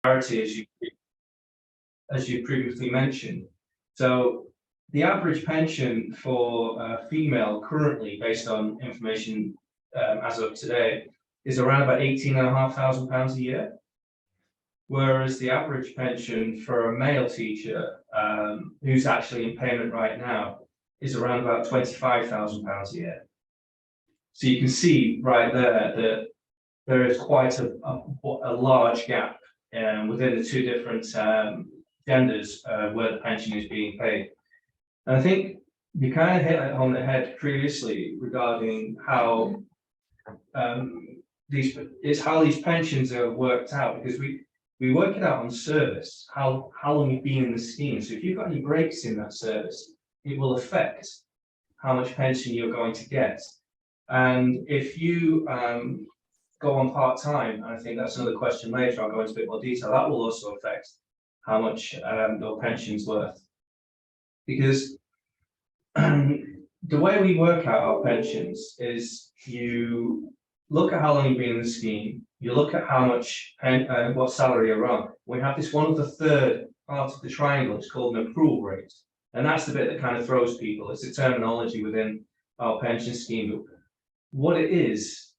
clarity, as you previously mentioned. So the average pension for a female currently, based on information as of today, is around about £18,500 a year. Whereas the average pension for a male teacher who's actually in payment right now is around about £25,000 a year. So you can see right there that there is quite a large gap within the two different genders where the pension is being paid. And I think you kind of hit it on the head previously regarding how these pensions are worked out, because we work it out on service, how long you've been in the scheme. So if you've got any breaks in that service, it will affect how much pension you're going to get. And if you go on part-time, and I think that's another question later, I'll go into a bit more detail, that will also affect how much your pension's worth. Because the way we work out our pensions is you look at how long you've been in the scheme, you look at how much, what salary you're on. We have this 1/3 part of the triangle, it's called an accrual rate. And that's the bit that kind of throws people. It's a terminology within our pension scheme. What it is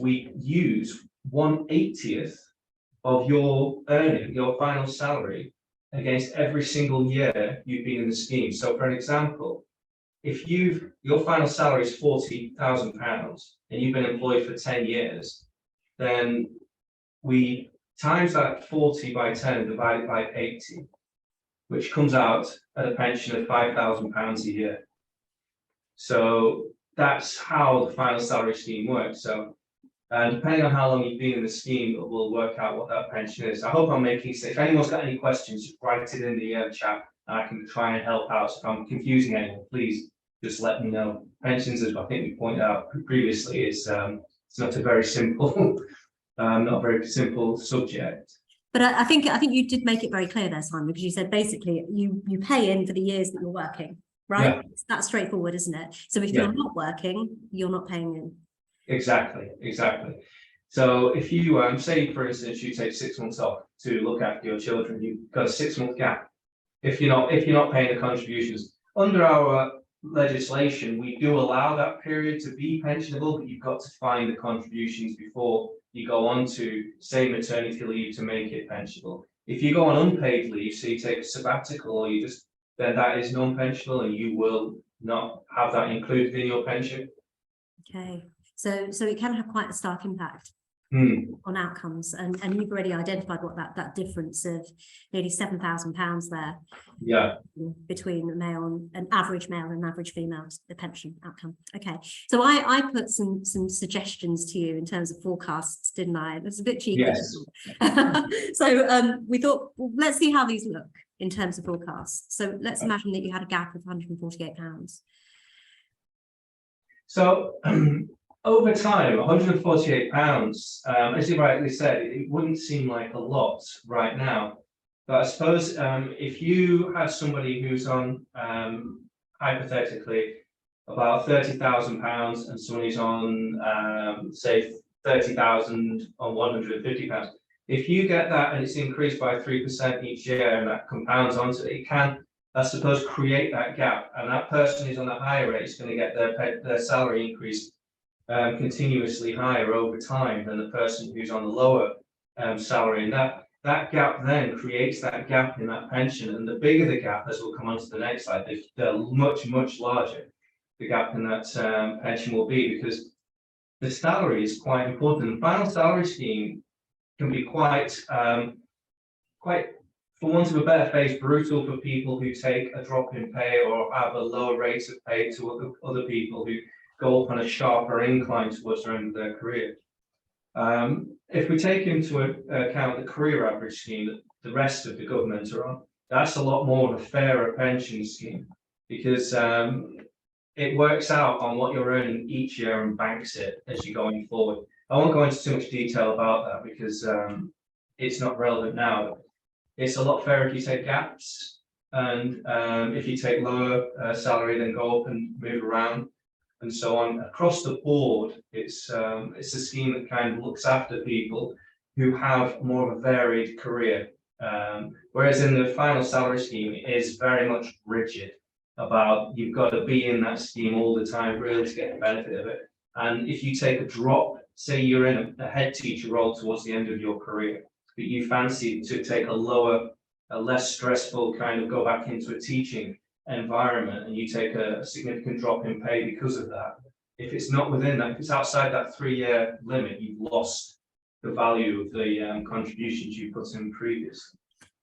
we use 1/80th of your earning, your final salary, against every single year you've been in the scheme. So for an example, if your final salary is £40,000 and you've been employed for 10 years, then we times that 40 by 10 and divide it by 80, which comes out at a pension of £5,000 a year. So that's how the final salary scheme works. So depending on how long you've been in the scheme, we'll work out what that pension is. I hope I'm making sense. If anyone's got any questions, just write it in the chat and I can try and help out. So if I'm confusing anyone, please just let me know. Pensions, as I think we pointed out previously, is it's not a very simple, not a very simple subject. But I think you did make it very clear there, Simon, because you said basically you pay in for the years that you're working, right? Yeah. That's straightforward, isn't it? So if you're not working, you're not paying in. Exactly. So if you say, for instance, you take 6 months off to look after your children, you've got a 6-month gap. If you're not paying the contributions under our legislation, we do allow that period to be pensionable, but you've got to find the contributions before you go on to, say, maternity leave to make it pensionable. If you go on unpaid leave, so you take a sabbatical, or then that is non-pensionable, and you will not have that included in your pension. Okay, so it can have quite a stark impact on outcomes, and you've already identified what that difference of nearly £7,000 there. Yeah. Between an average male and average female, the pension outcome. Okay, so I put some suggestions to you in terms of forecasts, didn't I? It was a bit cheeky. Yes. So we thought, well, let's see how these look in terms of forecasts. So let's imagine that you had a gap of £148. So over time, £148, as you rightly said, it wouldn't seem like a lot right now. But I suppose if you have somebody who's on, hypothetically, about £30,000 and somebody who's on, say, £30,000 on £150, if you get that and it's increased by 3% each year and that compounds onto it, it can, I suppose, create that gap. And that person who's on the higher rate is going to get their salary increase continuously higher over time than the person who's on the lower salary. And that gap then creates that gap in that pension. And the bigger the gap, as we'll come on to the next slide, the much larger the gap in that pension will be, because the salary is quite important. The final salary scheme can be quite, for want of a better phrase, brutal for people who take a drop in pay or have a lower rate of pay to other people who go up on a sharper incline towards the end of their career. If we take into account the career average scheme that the rest of the government are on, that's a lot more of a fairer pension scheme, because it works out on what you're earning each year and banks it as you're going forward. I won't go into too much detail about that because it's not relevant now. It's a lot fairer if you take gaps, and if you take lower salary, then go up and move around and so on. Across the board, it's a scheme that kind of looks after people who have more of a varied career. Whereas in the final salary scheme, it is very much rigid about you've got to be in that scheme all the time really to get the benefit of it. And if you take a drop, say you're in a head teacher role towards the end of your career, but you fancy to take a less stressful kind of go back into a teaching environment, and you take a significant drop in pay because of that. If it's not within that, if it's outside that 3-year limit, you've lost the value of the contributions you put in previous.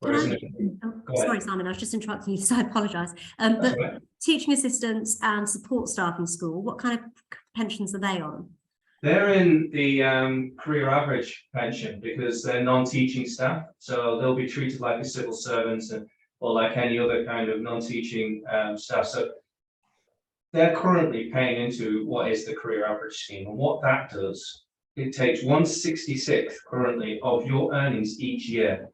Sorry, Simon, I was just interrupting you, so I apologise. But teaching assistants and support staff in school, what kind of pensions are they on? They're in the career average pension because they're non-teaching staff, so they'll be treated like a civil servant or like any other kind of non-teaching staff. So they're currently paying into what is the career average scheme, and what that does, it takes 1/66 currently of your earnings each year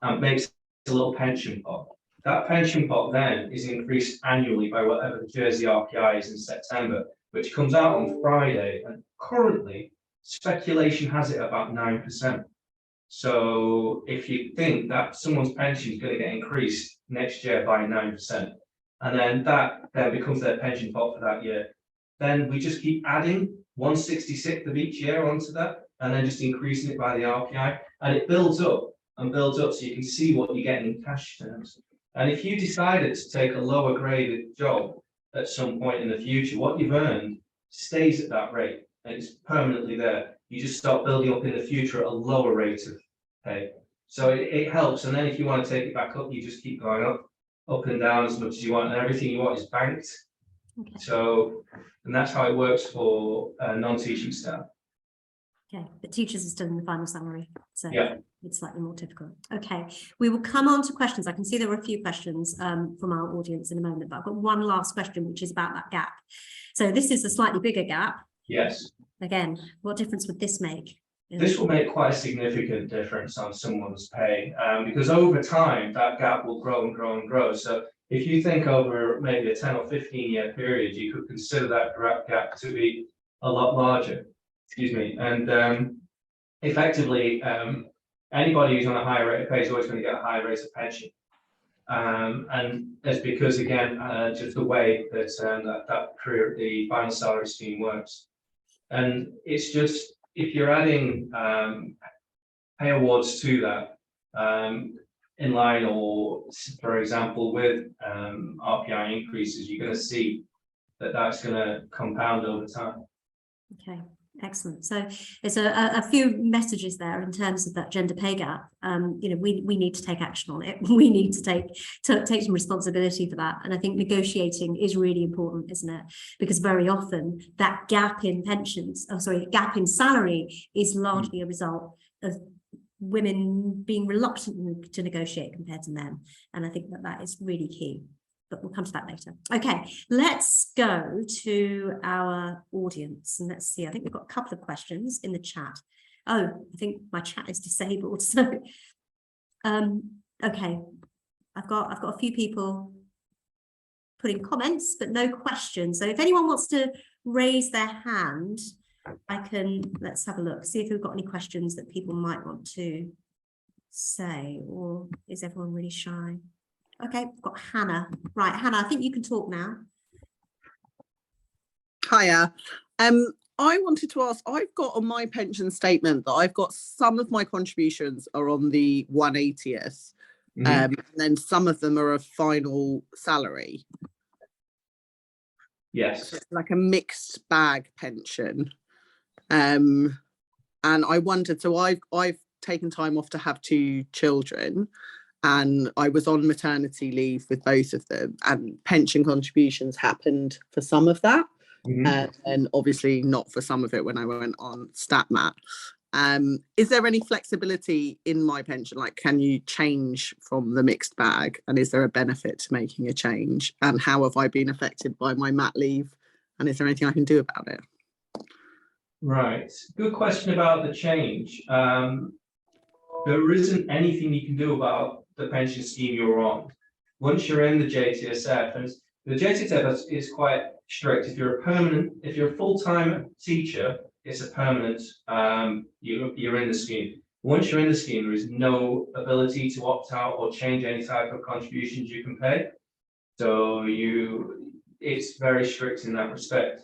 and makes a little pension pot. That pension pot then is increased annually by whatever the Jersey RPI is in September, which comes out on Friday, and currently speculation has it about 9%. So if you think that someone's pension is going to get increased next year by 9%, and then that then becomes their pension pot for that year, then we just keep adding 1/66 of each year onto that, and then just increasing it by the RPI, and it builds up and builds up so you can see what you're getting in cash terms. And if you decided to take a lower graded job at some point in the future, what you've earned stays at that rate and it's permanently there. You just start building up in the future at a lower rate of pay. So it helps. And then if you want to take it back up, you just keep going up and down as much as you want, and everything you want is banked. Okay. So, and that's how it works for non-teaching staff. Okay, but teachers are still in the final salary, so yeah, it's slightly more difficult. Okay, we will come on to questions. I can see there were a few questions from our audience in a moment, but I've got one last question, which is about that gap. So this is a slightly bigger gap. Yes. Again, what difference would this make? This will make quite a significant difference on someone's pay, because over time that gap will grow and grow and grow. So if you think over maybe a 10 or 15 year period, you could consider that gap to be a lot larger. Excuse me. And effectively, anybody who's on a higher rate of pay is always going to get a higher rate of pension. And that's because, again, just the way that the final salary scheme works. And it's just, if you're adding pay awards to that, in line, or for example, with RPI increases, you're going to see that that's going to compound over time. Okay. Excellent. So there's a few messages there in terms of that gender pay gap. You know, we need to take action on it. We need to take some responsibility for that. And I think negotiating is really important, isn't it? Because very often that gap in pensions, gap in salary is largely a result of women being reluctant to negotiate compared to men. And I think that is really key. But we'll come to that later. Okay, let's go to our audience and let's see. I think we've got a couple of questions in the chat. Oh, I think my chat is disabled. So, okay, I've got a few people putting comments, but no questions. So if anyone wants to raise their hand, let's have a look, see if we've got any questions that people might want to say, or is everyone really shy? Okay, we've got Hannah. Right, Hannah, I think you can talk now. Hiya. I wanted to ask, I've got on my pension statement that I've got some of my contributions are on the 1/80th, and then some of them are a final salary. Yes. So it's like a mixed bag pension. And I wondered, so I've taken time off to have 2 children. And I was on maternity leave with both of them, and pension contributions happened for some of that, and obviously not for some of it when I went on StatMat. Is there any flexibility in my pension? Like, can you change from the mixed bag? And is there a benefit to making a change? And how have I been affected by my mat leave? And is there anything I can do about it? Right. Good question about the change. There isn't anything you can do about the pension scheme you're on. Once you're in the JTSF, and the JTSF is quite strict. If you're a full-time teacher, it's a permanent, you're in the scheme. Once you're in the scheme, there is no ability to opt out or change any type of contributions you can pay. So it's very strict in that respect.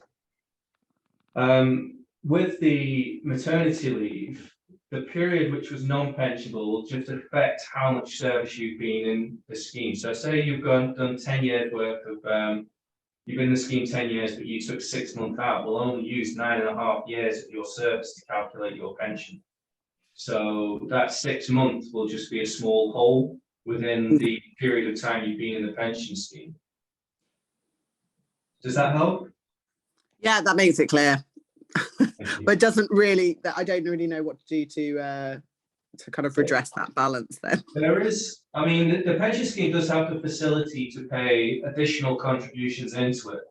With the maternity leave, the period which was non-pensionable will just affect how much service you've been in the scheme. So say you've done 10 years worth of, you've been in the scheme 10 years, but you took 6 months out, we'll only use 9.5 years of your service to calculate your pension. So that 6 months will just be a small hole within the period of time you've been in the pension scheme. Does that help? Yeah, that makes it clear. But it doesn't really, I don't really know what to do to kind of redress that balance then. There is, I mean, the pension scheme does have the facility to pay additional contributions into it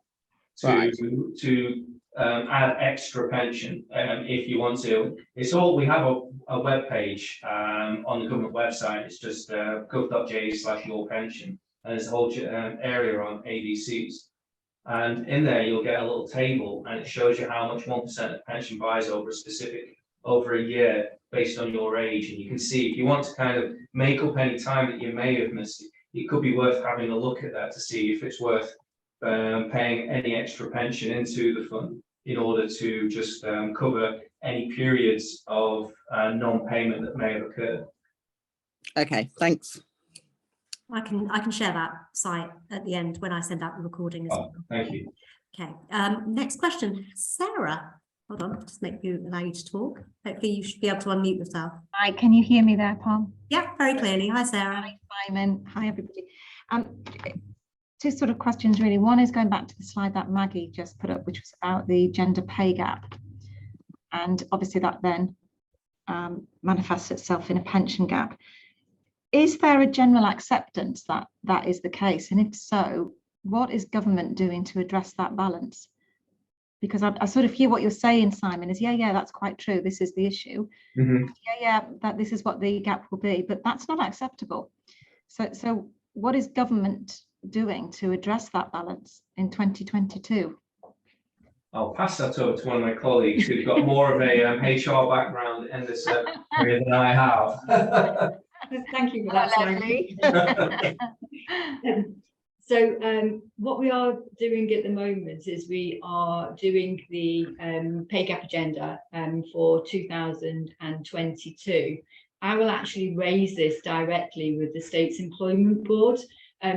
to add extra pension if you want to. It's all, we have a web page on the government website. It's just gov.je/yourpension, and there's a whole area on ADCs. And in there, you'll get a little table, and it shows you how much 1% of pension buys over a year based on your age. And you can see if you want to kind of make up any time that you may have missed, it could be worth having a look at that to see if it's worth paying any extra pension into the fund in order to just cover any periods of non-payment that may have occurred. Okay, thanks. I can share that site at the end when I send out the recording as well. Thank you. Okay. Next question, Sarah. Hold on, just allow you to talk. Hopefully you should be able to unmute yourself. Hi, can you hear me there, Pam? Yeah, very clearly. Hi, Sarah. Hi, Simon. Hi, everybody. Two sort of questions really. One is going back to the slide that Maggie just put up, which was about the gender pay gap. And obviously that then manifests itself in a pension gap. Is there a general acceptance that that is the case? And if so, what is government doing to address that balance? Because I sort of hear what you're saying, Simon, is yeah, that's quite true. This is the issue. Mm-hmm. That this is what the gap will be, but that's not acceptable. So what is government doing to address that balance in 2022? I'll pass that over to one of my colleagues who's got more of a HR background in this area than I have. Thank you for that, Simon. So what we are doing at the moment is we are doing the pay gap agenda for 2022. I will actually raise this directly with the State's Employment Board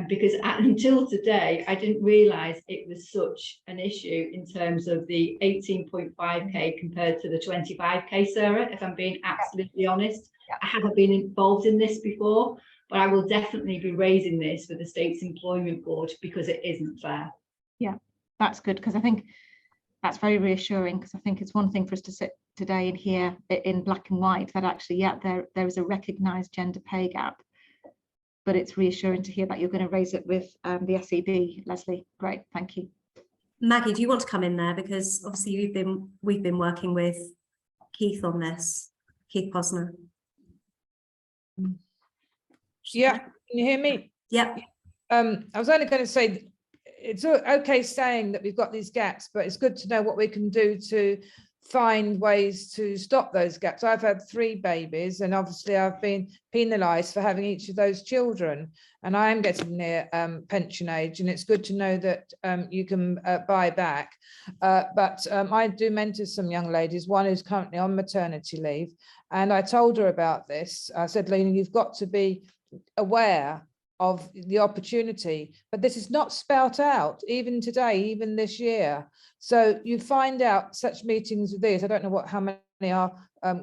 because until today, I didn't realise it was such an issue in terms of the 18.5k compared to the 25k, Sarah, if I'm being absolutely honest. I haven't been involved in this before, but I will definitely be raising this with the State's Employment Board because it isn't fair. Yeah, that's good, because I think that's very reassuring, because I think it's one thing for us to sit today and hear in black and white that actually, yeah, there is a recognised gender pay gap, but it's reassuring to hear that you're going to raise it with the SEB, Leslie. Great, thank you. Maggie, do you want to come in there? Because obviously we've been working with Keith on this, Keith Posner. Yeah, can you hear me? Yep. I was only going to say it's okay saying that we've got these gaps, but it's good to know what we can do to find ways to stop those gaps. I've had 3 babies, and obviously I've been penalised for having each of those children, and I am getting near pension age, and it's good to know that you can buy back. But I do mentor some young ladies, one who's currently on maternity leave, and I told her about this. I said, Lena, you've got to be aware of the opportunity, but this is not spelt out even today, even this year. So you find out such meetings with this. I don't know how many are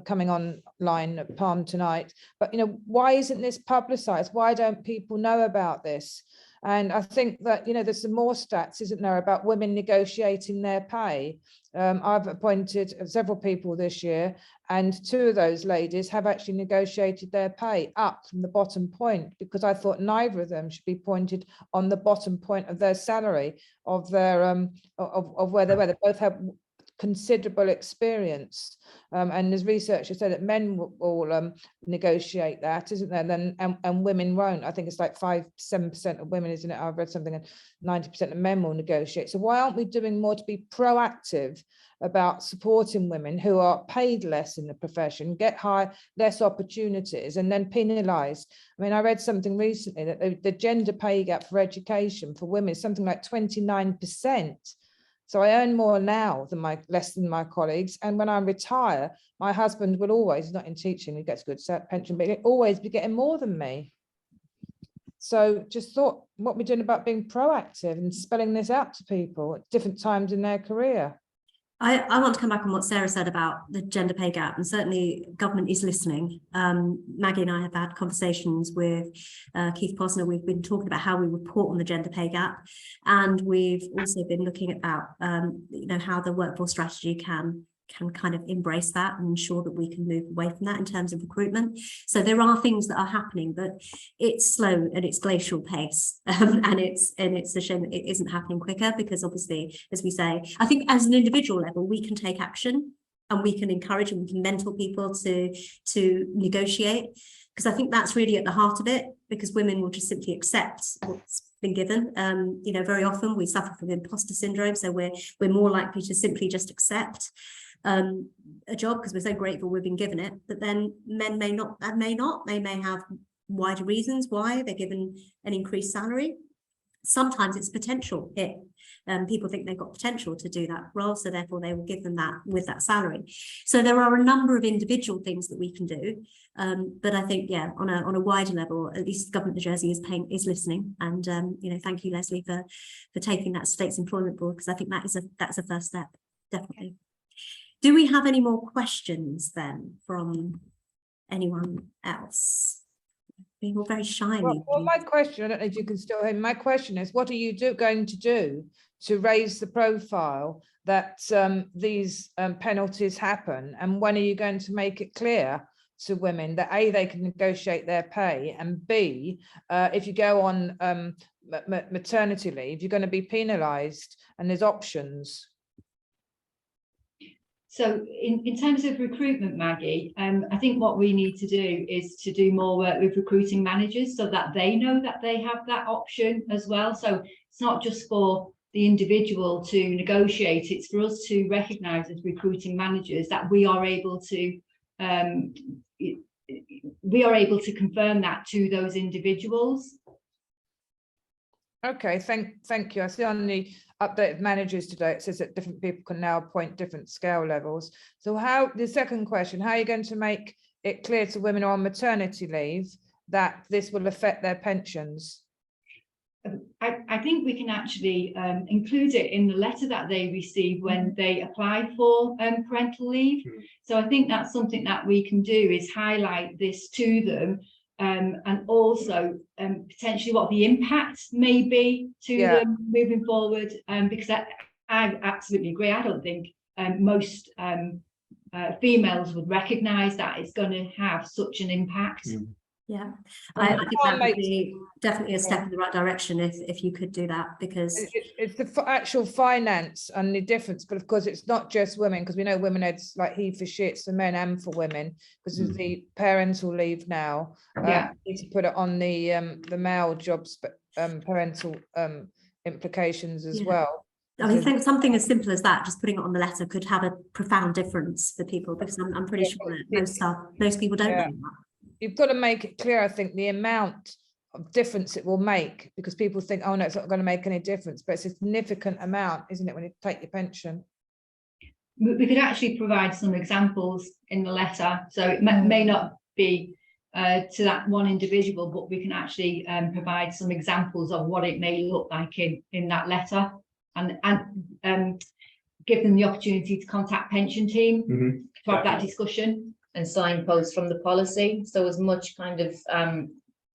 coming online at Palm tonight, but why isn't this publicized? Why don't people know about this? And I think that there's some more stats, isn't there, about women negotiating their pay. I've appointed several people this year, and 2 of those ladies have actually negotiated their pay up from the bottom point, because I thought neither of them should be pointed on the bottom point of their salary, of their of where they were. They both have considerable experience. And there's research that said that men will negotiate that, isn't there? Then and women won't. I think it's like 7% of women, isn't it? I've read something, and 90% of men will negotiate. So why aren't we doing more to be proactive about supporting women who are paid less in the profession, get less opportunities, and then penalised? I mean, I read something recently that the gender pay gap for education for women is something like 29%. So I earn more now than less than my colleagues. And when I retire, my husband will always, not in teaching, he gets a good pension, but he'll always be getting more than me. So just thought what we're doing about being proactive and spelling this out to people at different times in their career. I want to come back on what Sarah said about the gender pay gap, and certainly government is listening. Maggie and I have had conversations with Keith Posner. We've been talking about how we report on the gender pay gap, and we've also been looking about how the workforce strategy can kind of embrace that and ensure that we can move away from that in terms of recruitment. So there are things that are happening, but it's slow and it's glacial pace, and it's a shame that it isn't happening quicker, because obviously, as we say, I think as an individual level we can take action and we can encourage and we can mentor people to negotiate, because I think that's really at the heart of it, because women will just simply accept what's been given. Very often we suffer from imposter syndrome, so we're more likely to simply just accept a job because we're so grateful we've been given it. But then men may not, they may have wider reasons why they're given an increased salary. Sometimes it's potential hit. People think they've got potential to do that role, so therefore they will give them that with that salary. So there are a number of individual things that we can do, but I think, yeah, on a wider level, at least the government of Jersey is listening. And thank you, Leslie, for taking that States Employment Board, because I think that's a first step, definitely. Do we have any more questions then from anyone else? People very shyly. Well, my question, I don't know if you can still hear me. My question is, what are you going to do to raise the profile that these penalties happen? And when are you going to make it clear to women that A, they can negotiate their pay, and B, if you go on maternity leave, you're going to be penalised, and there's options? So in terms of recruitment, Maggie, I think what we need to do is to do more work with recruiting managers so that they know that they have that option as well. So it's not just for the individual to negotiate, it's for us to recognise as recruiting managers that we are able to confirm that to those individuals. Okay, thank you. I see on the updated managers today, it says that different people can now appoint different scale levels. So the second question, how are you going to make it clear to women on maternity leave that this will affect their pensions? I think we can actually include it in the letter that they receive when they apply for parental leave. So I think that's something that we can do, is highlight this to them. And also potentially what the impact may be to them moving forward, because I absolutely agree. I don't think most females would recognise that it's going to have such an impact. Yeah, I think that would be definitely a step in the right direction if you could do that, because it's the actual finance and the difference. But of course, it's not just women, because we know women heads like he for shits for men and for women, because of the parental leave now. Need to put it on the male jobs, but parental implications as well. I mean, I think something as simple as that, just putting it on the letter, could have a profound difference for people, because I'm pretty sure that most people don't know that. You've got to make it clear, I think, the amount of difference it will make, because people think, oh no, it's not going to make any difference, but it's a significant amount, isn't it, when you take your pension? We could actually provide some examples in the letter, so it may not be to that one individual, but we can actually provide some examples of what it may look like in that letter, and give them the opportunity to contact pension team to have that discussion. And signposts from the policy, so as much kind of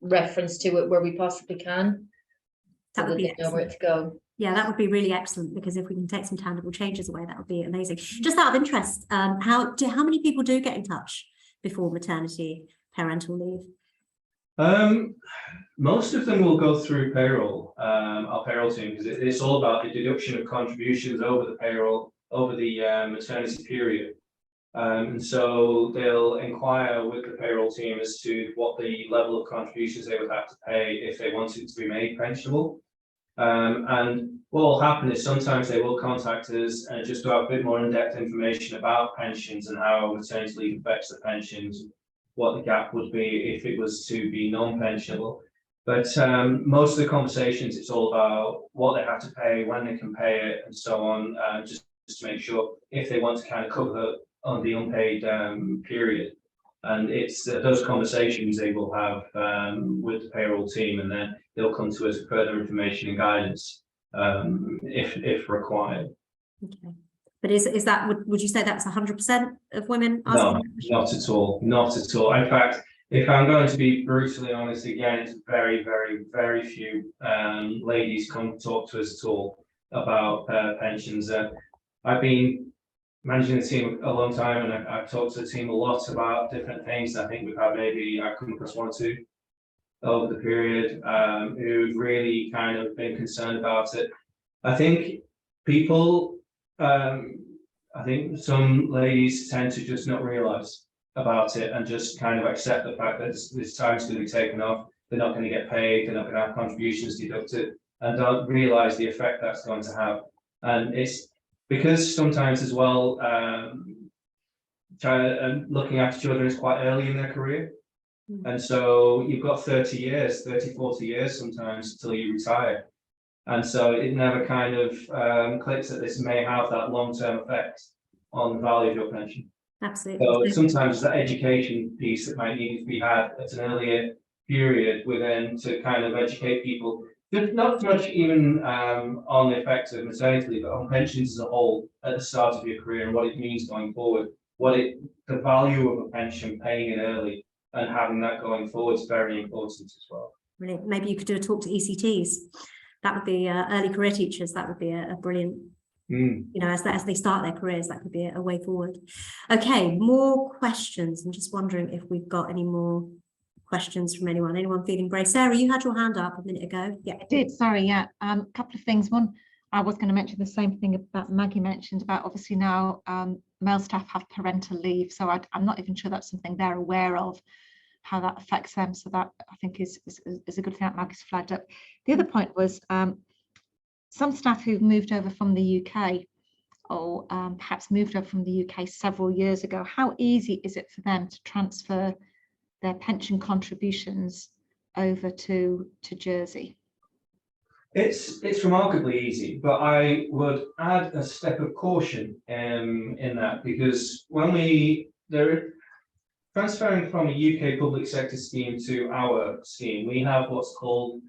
reference to it where we possibly can, so that they know where to go. Yeah, that would be really excellent, because if we can take some tangible changes away, that would be amazing. Just out of interest, how many people do get in touch before maternity parental leave? Most of them will go through payroll, our payroll team, because it's all about the deduction of contributions over the payroll over the maternity period. And so they'll inquire with the payroll team as to what the level of contributions they would have to pay if they wanted to be made pensionable. And what will happen is sometimes they will contact us and just to have a bit more in-depth information about pensions and how maternity leave affects the pensions, what the gap would be if it was to be non-pensionable. But most of the conversations, it's all about what they have to pay, when they can pay it, and so on, just to make sure if they want to kind of cover on the unpaid period. And it's those conversations they will have with the payroll team, and then they'll come to us with further information and guidance if required. Okay. But is that, would you say that's 100% of women asking? No, not at all. Not at all. In fact, if I'm going to be brutally honest, again, it's very, very, very few ladies come talk to us at all about pensions. I've been managing the team a long time, and I've talked to the team a lot about different things. I think we've had maybe, I've come across 1 or 2 over the period who've really kind of been concerned about it. I think people, I think some ladies tend to just not realise about it and just kind of accept the fact that this time's going to be taken off, they're not going to get paid, they're not going to have contributions deducted, and don't realise the effect that's going to have. And it's because sometimes as well, looking after children is quite early in their career. And so you've got 30 years, 30, 40 years sometimes until you retire. And so it never kind of clicks that this may have that long-term effect on the value of your pension. Absolutely. So sometimes the education piece that might need to be had at an earlier period within to kind of educate people, not so much even on the effects of maternity leave, but on pensions as a whole at the start of your career and what it means going forward, the value of a pension, paying it early and having that going forward is very important as well. Brilliant. Maybe you could do a talk to ECTs. That would be early career teachers. That would be a brilliant, you know, as they start their careers, that could be a way forward. Okay, more questions. I'm just wondering if we've got any more questions from anyone. Anyone feeling brave? Sarah, you had your hand up a minute ago. Yeah, I did. Sorry. Yeah. A couple of things. One, I was going to mention the same thing about Maggie mentioned about obviously now male staff have parental leave, so I'm not even sure that's something they're aware of, how that affects them. So that I think is a good thing that Maggie's flagged up. The other point was some staff who've moved over from the UK or perhaps moved over from the UK several years ago, how easy is it for them to transfer their pension contributions over to Jersey? It's remarkably easy, but I would add a step of caution in that, because when they're transferring from a UK public sector scheme to our scheme, we have what's called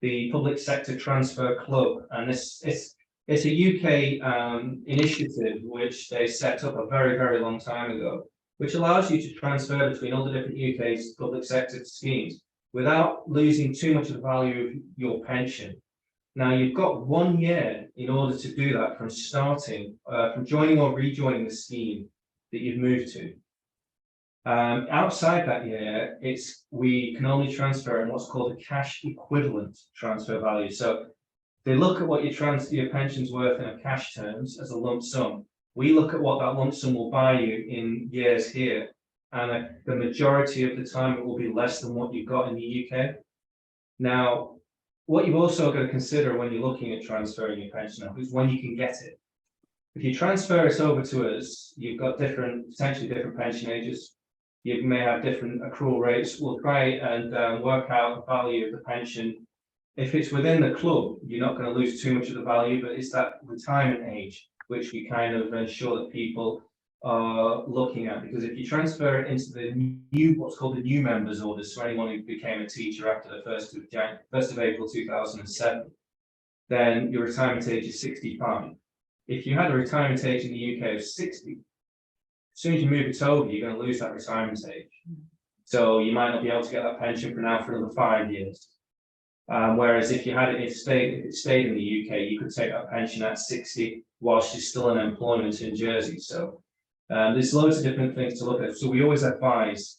the Public Sector Transfer Club, and it's a UK initiative which they set up a very, very long time ago, which allows you to transfer between all the different UK's public sector schemes without losing too much of the value of your pension. Now, you've got 1 year in order to do that from starting, from joining or rejoining the scheme that you've moved to. Outside that year, we can only transfer in what's called a cash equivalent transfer value. So they look at what your pension's worth in cash terms as a lump sum. We look at what that lump sum will buy you in years here, and the majority of the time it will be less than what you've got in the UK. Now, what you've also got to consider when you're looking at transferring your pension is when you can get it. If you transfer it over to us, you've got potentially different pension ages. You may have different accrual rates. We'll try and work out the value of the pension. If it's within the club, you're not going to lose too much of the value, but it's that retirement age which we kind of ensure that people are looking at. Because if you transfer it into the what's called the new members orders, so anyone who became a teacher after the 1st of April 2007, then your retirement age is 65. If you had a retirement age in the UK of 60, as soon as you move it over, you're going to lose that retirement age. So you might not be able to get that pension for another 5 years. Whereas if you had it, if it stayed in the UK, you could take that pension at 60 whilst you're still in employment in Jersey. So there's loads of different things to look at. So we always advise,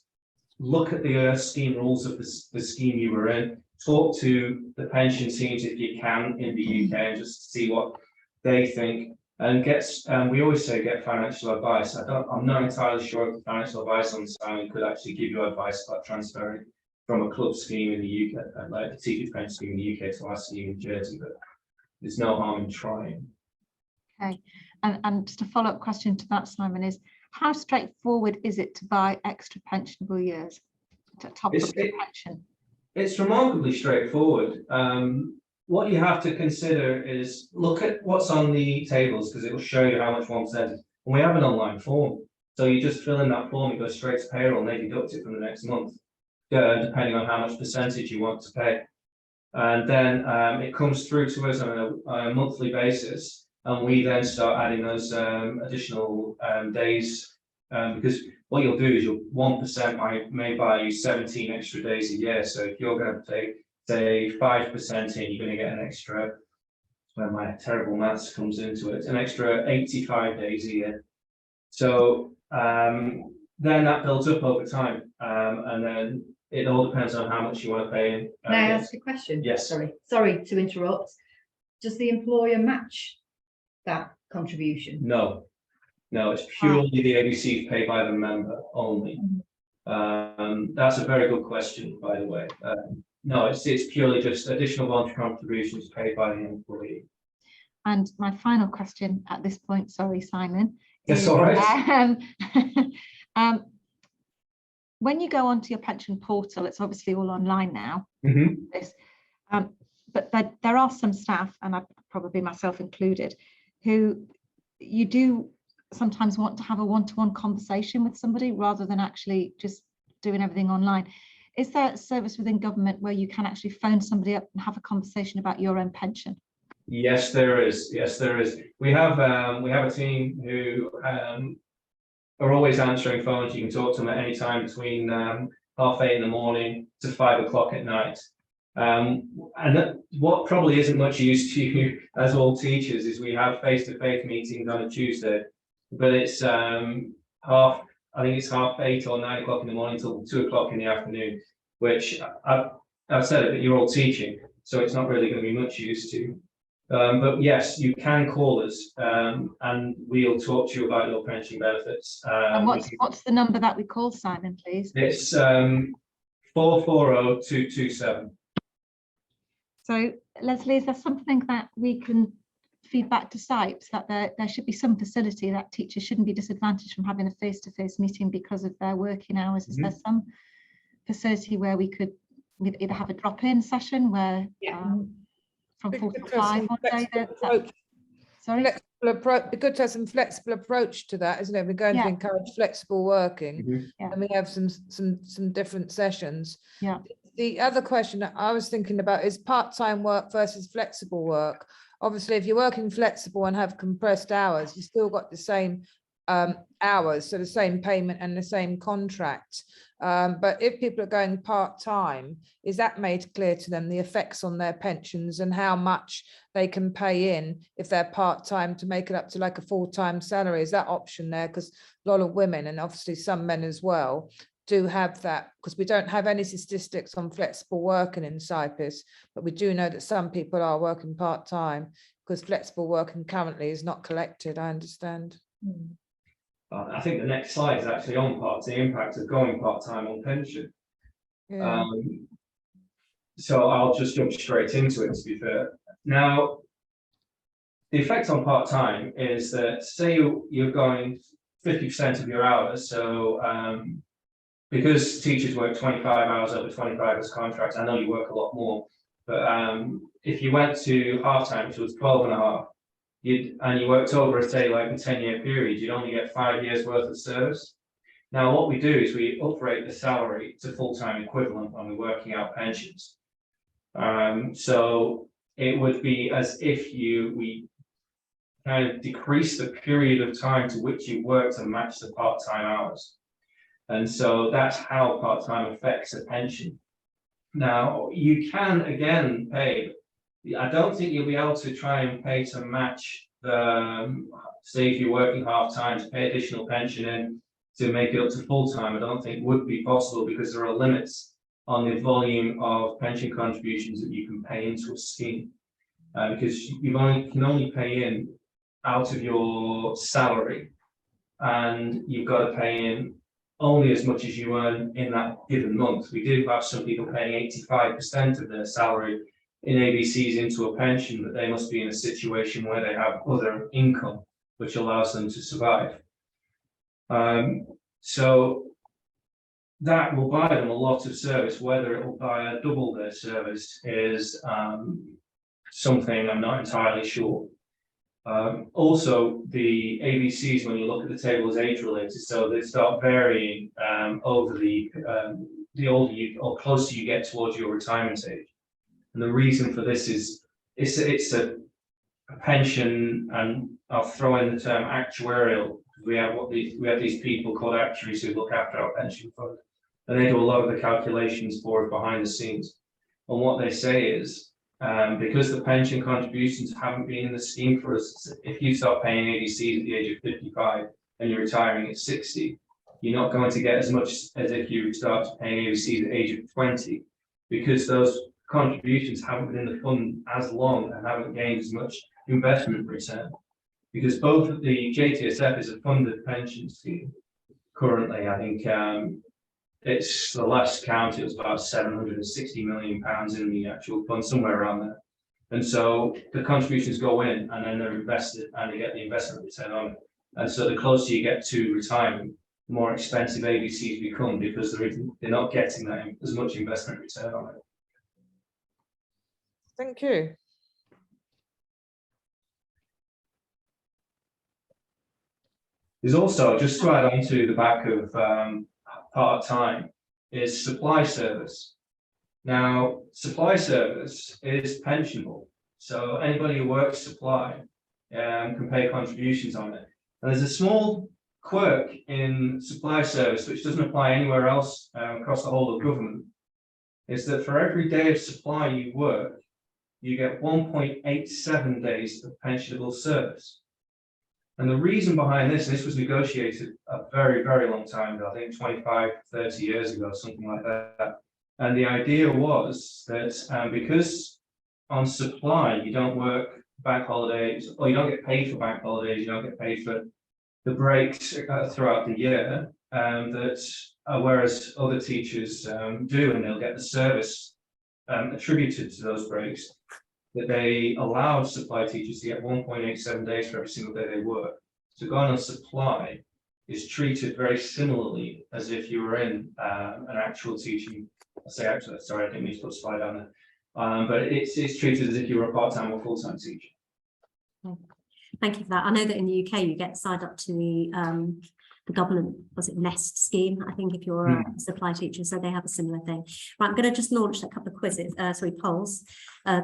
look at the scheme rules of the scheme you were in, talk to the pension teams if you can in the UK and just see what they think. And we always say get financial advice. I'm not entirely sure if the financial advice on Simon could actually give you advice about transferring from a club scheme in the UK, like the teacher pension scheme in the UK, to our scheme in Jersey, but there's no harm in trying. Okay, and just a follow-up question to that, Simon, is how straightforward is it to buy extra pensionable years to top up your pension? It's remarkably straightforward. What you have to consider is look at what's on the tables, because it will show you how much 1% is. And we have an online form, so you just fill in that form, it goes straight to payroll, and they deduct it from the next month, depending on how much percentage you want to pay. And then it comes through to us on a monthly basis, and we then start adding those additional days, because what you'll do is 1% may buy you 17 extra days a year. So if you're going to take, say, 5% in, you're going to get an extra, where my terrible maths comes into it, an extra 85 days a year. So then that builds up over time, and then it all depends on how much you want to pay in. Can I ask a question? Yes. Sorry to interrupt. Does the employer match that contribution? No, it's purely the ABC paid by the member only. That's a very good question, by the way. No, it's purely just additional voluntary contributions paid by the employee. And my final question at this point, sorry, Simon. That's all right. When you go onto your pension portal, it's obviously all online now. But there are some staff, and I probably myself included, who you do sometimes want to have a one-to-one conversation with somebody rather than actually just doing everything online. Is there a service within government where you can actually phone somebody up and have a conversation about your own pension? Yes, there is. Yes, there is. We have a team who are always answering phones. You can talk to them at any time between 8:30 in the morning to 5 o'clock at night. And what probably isn't much use to you as all teachers is we have face-to-face meetings on a Tuesday, but it's I think it's 8:30 or 9 o'clock in the morning till 2 o'clock in the afternoon, which I've said it, but you're all teaching, so it's not really going to be much use to you. But yes, you can call us, and we'll talk to you about your pension benefits. And what's the number that we call, Simon, please? It's 440227. So, Leslie, is there something that we can feed back to SIPES, that there should be some facility that teachers shouldn't be disadvantaged from having a face-to-face meeting because of their working hours? Is there some facility where we could either have a drop-in session where from 4 to 5 one day? Sorry? Be good to have some flexible approach to that, isn't it? We're going to encourage flexible working, and we have some different sessions. Yeah. The other question that I was thinking about is part-time work versus flexible work. Obviously, if you're working flexible and have compressed hours, you still got the same hours, so the same payment and the same contract. But if people are going part-time, is that made clear to them, the effects on their pensions and how much they can pay in if they're part-time to make it up to like a full-time salary? Is that option there? Because a lot of women, and obviously some men as well, do have that, because we don't have any statistics on flexible working in CIPES, but we do know that some people are working part-time because flexible working currently is not collected, I understand. I think the next slide is actually on the impact of going part-time on pension. Yeah. So I'll just jump straight into it, to be fair. Now, the effect on part-time is that, say you're going 50% of your hours, so because teachers work 25 hours over 25 hours contracts, I know you work a lot more, but if you went to half-time, which was 12 and a half, and you worked over, say, like a 10-year period, you'd only get 5 years worth of service. Now, what we do is we uprate the salary to full-time equivalent when we're working out pensions. So it would be as if we kind of decrease the period of time to which you work to match the part-time hours. And so that's how part-time affects a pension. Now, you can, again, pay. I don't think you'll be able to try and pay to match the, say if you're working half-time, to pay additional pension in to make it up to full-time. I don't think would be possible because there are limits on the volume of pension contributions that you can pay into a scheme. Because you can only pay in out of your salary, and you've got to pay in only as much as you earn in that given month. We do have some people paying 85% of their salary in ABCs into a pension, but they must be in a situation where they have other income which allows them to survive. So that will buy them a lot of service. Whether it will buy double their service is something I'm not entirely sure. Also, the ABCs, when you look at the table, is age related, so they start varying over the older you or closer you get towards your retirement age. And the reason for this is it's a pension, and I'll throw in the term actuarial. We have these people called actuaries who look after our pension fund, and they do a lot of the calculations for us behind the scenes. And what they say is, because the pension contributions haven't been in the scheme for us, if you start paying ADCs at the age of 55 and you're retiring at 60, you're not going to get as much as if you start paying ADCs at the age of 20, because those contributions haven't been in the fund as long and haven't gained as much investment return. Because both of the JTSF is a funded pension scheme. Currently, I think it's the last count, it was about £760 million in the actual fund, somewhere around there. And so the contributions go in and then they're invested and they get the investment return on it. And so the closer you get to retirement, the more expensive ABCs become, because they're not getting that as much investment return on it. Thank you. There's also, just to add on to the back of part-time, is supply service. Now, supply service is pensionable. So anybody who works supply can pay contributions on it. And there's a small quirk in supply service which doesn't apply anywhere else across the whole of government, is that for every day of supply you work, you get 1.87 days of pensionable service. And the reason behind this, and this was negotiated a very, very long time ago, I think 25, 30 years ago, something like that. And the idea was that because on supply, you don't work bank holidays, or you don't get paid for bank holidays, you don't get paid for the breaks throughout the year, whereas other teachers do, and they'll get the service attributed to those breaks, that they allowed supply teachers to get 1.87 days for every single day they work. So going on supply is treated very similarly as if you were in an actual teaching. Sorry, I didn't mean to put slide down there. But it's treated as if you were a part-time or full-time teacher. Thank you for that. I know that in the UK you get signed up to the government, was it Nest scheme, I think, if you're a supply teacher, so they have a similar thing. Right, I'm going to just launch a couple of quizzes, polls.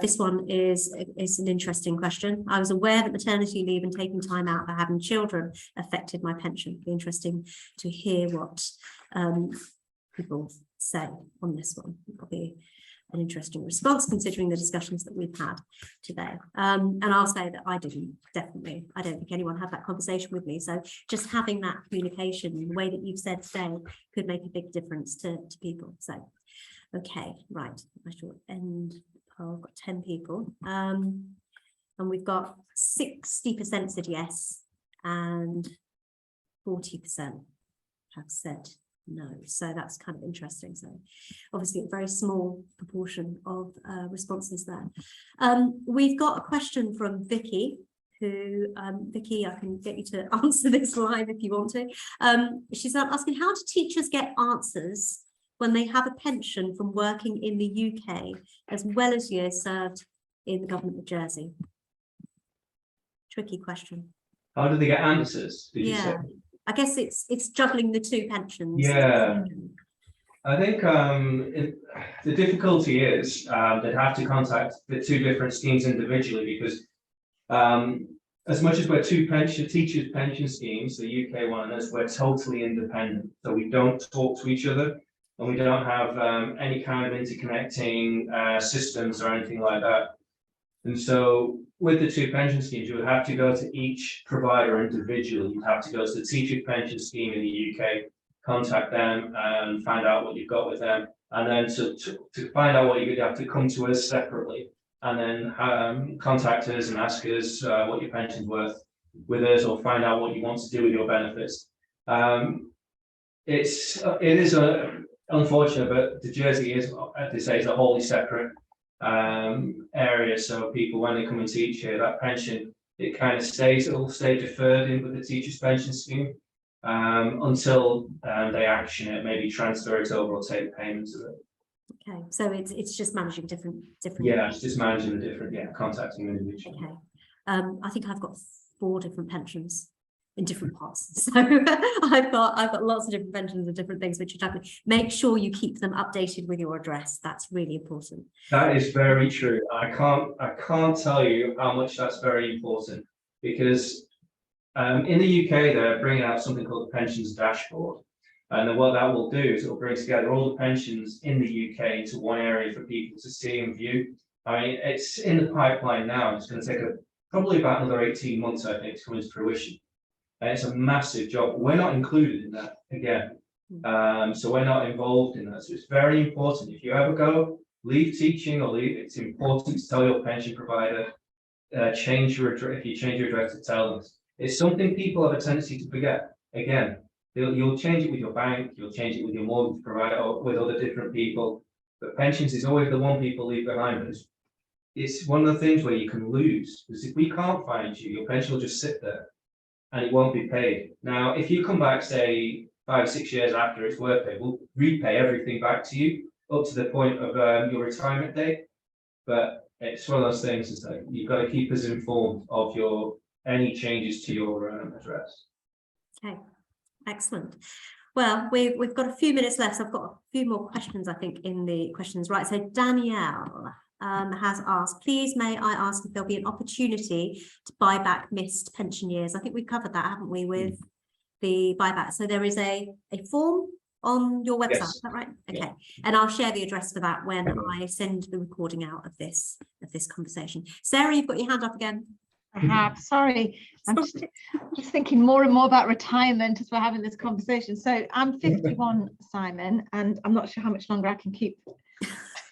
This one is an interesting question. I was aware that maternity leave and taking time out for having children affected my pension. It'd be interesting to hear what people say on this one. It'll be an interesting response considering the discussions that we've had today. And I'll say that I don't think anyone had that conversation with me. So just having that communication in the way that you've said today could make a big difference to people. So, okay, right, I shall end. I've got 10 people. And we've got 60% said yes and 40% have said no, so that's kind of interesting. So obviously a very small proportion of responses there. We've got a question from Vicky, who Vicky, I can get you to answer this live if you want to. She's asking, how do teachers get answers when they have a pension from working in the UK as well as years served in the government of Jersey? Tricky question. How do they get answers, did you say? I guess it's juggling the two pensions. Yeah, I think the difficulty is they'd have to contact the two different schemes individually, because as much as we're two teachers' pension schemes, the UK one and us, we're totally independent. So we don't talk to each other, and we don't have any kind of interconnecting systems or anything like that. And so with the two pension schemes, you would have to go to each provider individually. You'd have to go to the teacher pension scheme in the UK, contact them and find out what you've got with them. And then to find out what you'd have to come to us separately, and then contact us and ask us what your pension's worth. with us or find out what you want to do with your benefits. It is unfortunate, but the Jersey is, as they say, is a wholly separate area. So people, when they come and teach here, that pension, it kind of stays, it will stay deferred in with the teacher's pension scheme until they action it, maybe transfer it over or take payments of it. Okay, so it's just managing different. Yeah, it's just managing the different, contacting individuals. Okay, I think I've got 4 different pensions in different parts. So I've got lots of different pensions and different things which should happen. Make sure you keep them updated with your address. That's really important. That is very true. I can't tell you how much that's very important, because in the UK they're bringing out something called the pensions dashboard, and what that will do is it will bring together all the pensions in the UK into one area for people to see and view. I mean, it's in the pipeline now. It's going to take probably about another 18 months, I think, to come into fruition. And it's a massive job. We're not included in that again. So we're not involved in that. So it's very important. If you ever leave teaching or leave, it's important to tell your pension provider, change your address. If you change your address, to tell them. It's something people have a tendency to forget. Again, you'll change it with your bank, you'll change it with your mortgage provider or with other different people. But pensions is always the one people leave behind us. It's one of the things where you can lose, because if we can't find you, your pension will just sit there and it won't be paid. Now, if you come back, say 5 or 6 years after it's worth it, we'll repay everything back to you up to the point of your retirement date. But it's one of those things, is that you've got to keep us informed of any changes to your address. Okay, excellent. Well, we've got a few minutes left. So I've got a few more questions, I think, in the questions. Right, so Danielle has asked, please may I ask if there'll be an opportunity to buy back missed pension years? I think we've covered that, haven't we, with the buyback? So there is a form on your website, Yes. is that right? Okay, Yeah. and I'll share the address for that when I send the recording out of this conversation. Sarah, you've got your hand up again. I have, sorry. I'm just thinking more and more about retirement as we're having this conversation. So I'm 51, Simon, and I'm not sure how much longer I can keep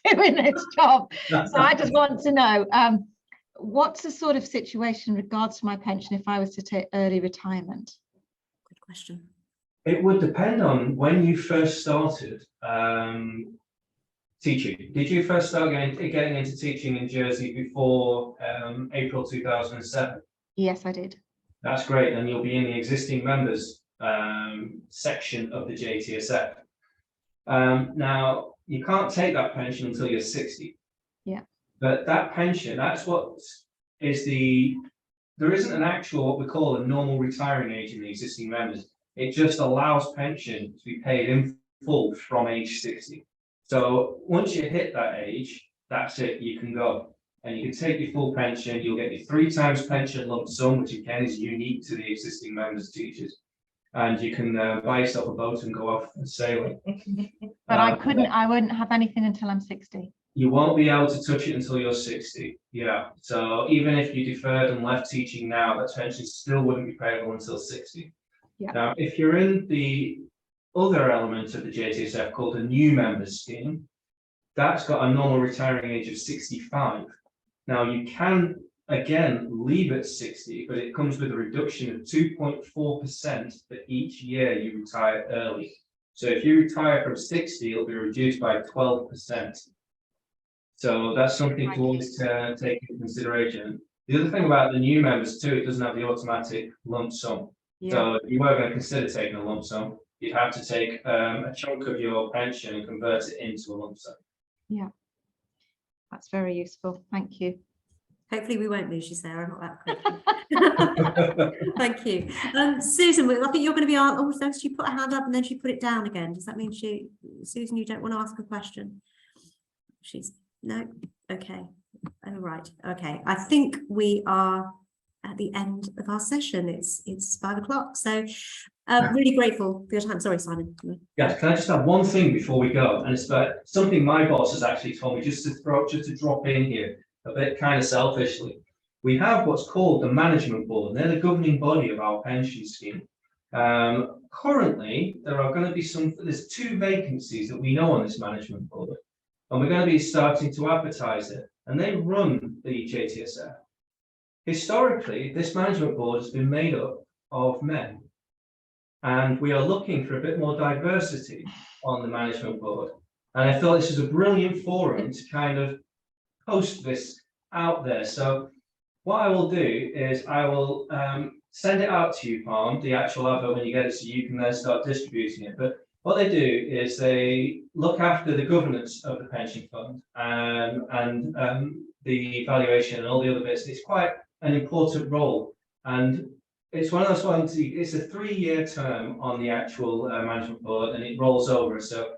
doing this job. So I just want to know, what's the sort of situation in regards to my pension if I was to take early retirement? Good question. It would depend on when you first started teaching. Did you first start getting into teaching in Jersey before April 2007? Yes, I did. That's great, and you'll be in the existing members section of the JTSF. Now, you can't take that pension until you're 60. Yeah. But that pension, that's what is there isn't an actual, what we call a normal retiring age in the existing members. It just allows pension to be paid in full from age 60. So once you hit that age, that's it, you can go. And you can take your full pension, you'll get your 3 times pension lump sum, which again is unique to the existing members teachers. And you can buy yourself a boat and go off and sailing. But I wouldn't have anything until I'm 60. You won't be able to touch it until you're 60. Yeah. So even if you deferred and left teaching now, that pension still wouldn't be payable until 60. Yeah. Now, if you're in the other element of the JTSF called the new members scheme, that's got a normal retiring age of 65. Now, you can again leave at 60, but it comes with a reduction of 2.4% for each year you retire early. So if you retire from 60, it'll be reduced by 12%. So that's something to always take into consideration. The other thing about the new members too, it doesn't have the automatic lump sum. Yeah. So if you were going to consider taking a lump sum, you'd have to take a chunk of your pension and convert it into a lump sum. Yeah, that's very useful. Thank you. Hopefully we won't lose you, Sarah, not that quickly. Thank you. Susan, I think you're going to be asked, oh, so she put her hand up and then she put it down again. Does that mean Susan, you don't want to ask a question? No? Okay. Oh, right. Okay. I think we are at the end of our session. It's 5 o'clock. So really grateful for your time. Sorry, Simon. Yeah, can I just have one thing before we go? And it's about something my boss has actually told me just to drop in here a bit kind of selfishly. We have what's called the management board, and they're the governing body of our pension scheme. Currently, there are going to be there's 2 vacancies that we know on this management board, and we're going to be starting to advertise it, and they run the JTSF. historically, this management board has been made up of men. And we are looking for a bit more diversity on the management board. And I thought this was a brilliant forum to kind of post this out there. So what I will do is I will send it out to you, Palm, the actual advert when you get it, so you can then start distributing it. But what they do is they look after the governance of the pension fund and the valuation and all the other bits. It's quite an important role. And it's one of those ones, it's a 3-year term on the actual management board, and it rolls over. So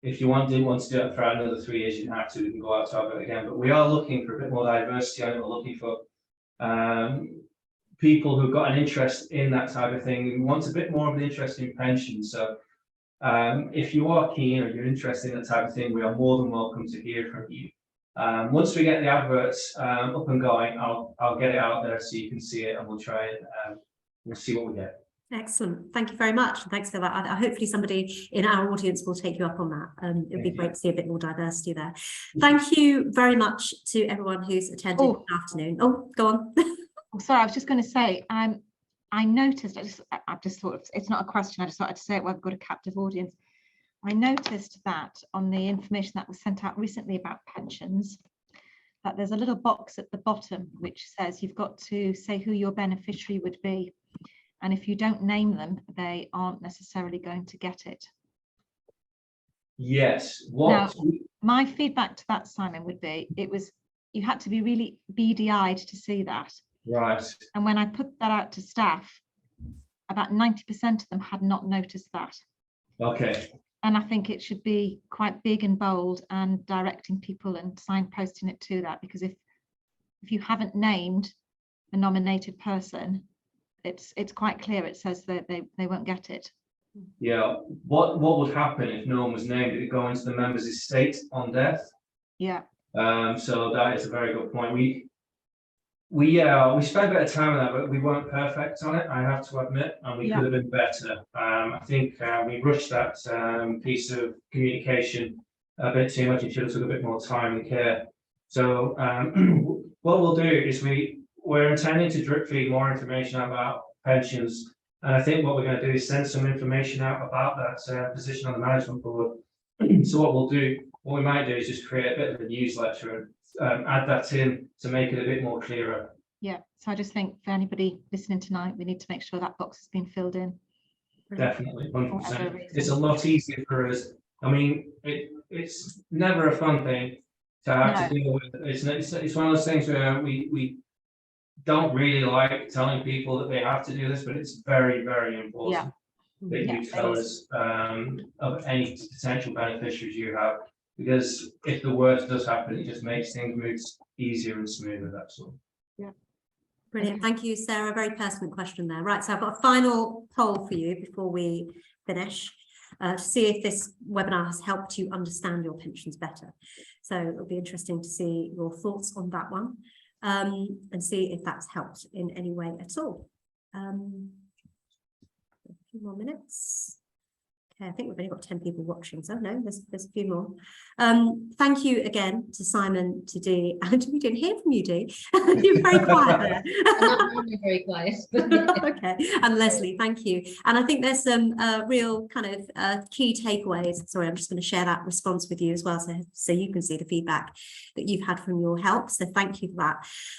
if you didn't want to do it for another 3 years, you didn't have to, we can go out to have it again. But we are looking for a bit more diversity on it. We're looking for people who've got an interest in that type of thing. We want a bit more of an interest in pensions. So if you are keen or you're interested in that type of thing, we are more than welcome to hear from you. Once we get the adverts up and going, I'll get it out there so you can see it, and we'll try and we'll see what we get. Excellent. Thank you very much. And thanks for that. Hopefully somebody in our audience will take you up on that. It'd be great to see a bit more diversity there. Thank you very much to everyone who's attended this afternoon. Oh, go on. I'm sorry, I was just going to say, I noticed, I just thought, it's not a question, I just thought I'd say it while I've got a captive audience. I noticed that on the information that was sent out recently about pensions, that there's a little box at the bottom which says you've got to say who your beneficiary would be. And if you don't name them, they aren't necessarily going to get it. Yes. Now, my feedback to that, Simon, would be you had to be really beady-eyed to see that. Right. And when I put that out to staff, about 90% of them had not noticed that. Okay. And I think it should be quite big and bold and directing people and signposting it to that, because if you haven't named a nominated person, it's quite clear. It says that they won't get it. Yeah. What would happen if no one was named? It would go into the member's estate on death. Yeah. So that is a very good point. We spent a bit of time on that, but we weren't perfect on it, I have to admit, and we could have been better. I think we rushed that piece of communication a bit too much. It should have took a bit more time and care. So what we'll do is we're intending to drip feed more information about pensions, and I think what we're going to do is send some information out about that position on the management board. So what we might do is just create a bit of a newsletter and add that in to make it a bit more clearer. Yeah, so I just think for anybody listening tonight, we need to make sure that box has been filled in. Definitely, 100%. It's a lot easier for us. I mean, it's never a fun thing to have to deal with. It's one of those things where we don't really like telling people that they have to do this, but it's very, very important that you tell us of any potential beneficiaries you have, because if the worst does happen, it just makes things move easier and smoother. That's all. Yeah. Brilliant. Thank you, Sarah. Very pertinent question there. Right, so I've got a final poll for you before we finish to see if this webinar has helped you understand your pensions better. So it'll be interesting to see your thoughts on that one. And see if that's helped in any way at all. A few more minutes. Okay, I think we've only got 10 people watching, so no, there's a few more. Thank you again to Simon, to Dee, and we didn't hear from you, Dee. You're very quiet there. I'm not very quiet. Okay, and Leslie, thank you. And I think there's some real kind of key takeaways. Sorry, I'm just going to share that response with you as well, so you can see the feedback that you've had from your help. So thank you for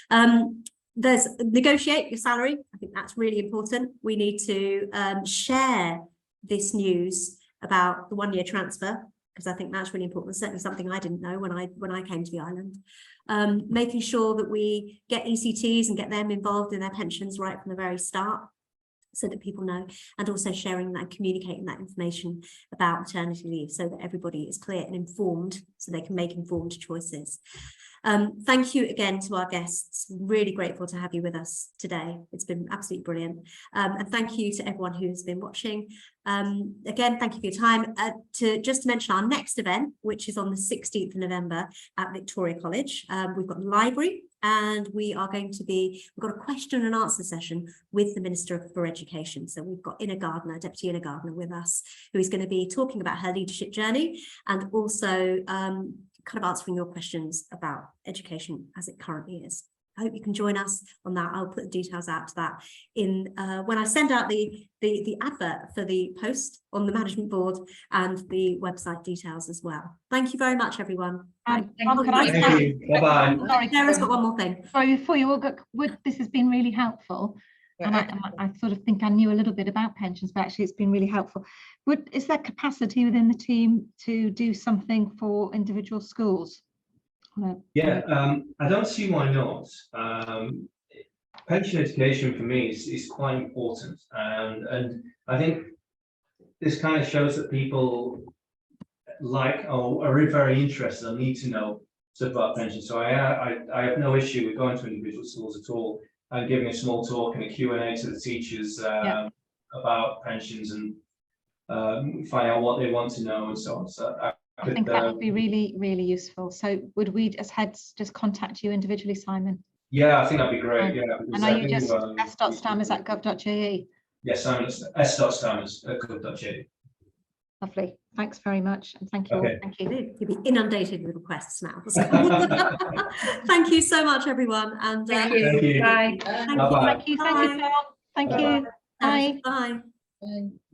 that. There's negotiate your salary. I think that's really important. We need to share this news about the 1-year transfer, because I think that's really important. It's certainly something I didn't know when I came to the island. Making sure that we get ECTs and get them involved in their pensions right from the very start, so that people know, and also sharing that, communicating that information about maternity leave, so that everybody is clear and informed, so they can make informed choices. Thank you again to our guests. Really grateful to have you with us today. It's been absolutely brilliant. And thank you to everyone who has been watching. Again, thank you for your time. Just to mention our next event, which is on the 16th of November at Victoria College. We've got a library, and we've got a question and answer session with the Minister for Education. So we've got Deputy Inna Gardner with us, who is going to be talking about her leadership journey, and also kind of answering your questions about education as it currently is. I hope you can join us on that. I'll put the details out to that in when I send out the advert for the post on the management board and the website details as well. Thank you very much, everyone. Could you. I Thank say- you. Bye-bye. Sorry, Sarah's got one more thing. sorry, before you all go, this has been really helpful. And I sort of think I knew a little bit about pensions, but actually it's been really helpful. Is there capacity within the team to do something for individual schools? Yeah, I don't see why not. Pension education for me is quite important, and I think this kind of shows that people like or are very interested and need to know stuff about pensions. So I have no issue with going to individual schools at all and giving a small talk and a Q&A to the teachers about pensions and find out what they want to know and so on. So I think that would be really, really useful. So would we as heads just contact you individually, Simon? Yeah, I think that'd be great. Yeah, And are you just s.stammers@gov.je? Yes, Simon, s.stammers@gov.je. Lovely. Thanks very much. And thank you Okay. all. Thank you. You'll be inundated with requests now. Thank you so much, everyone. And Thank you. Thank you. Bye. thank Bye-bye. Thank you. Thank you, Phil. Thank Bye-bye. you. Bye. Bye. Bye.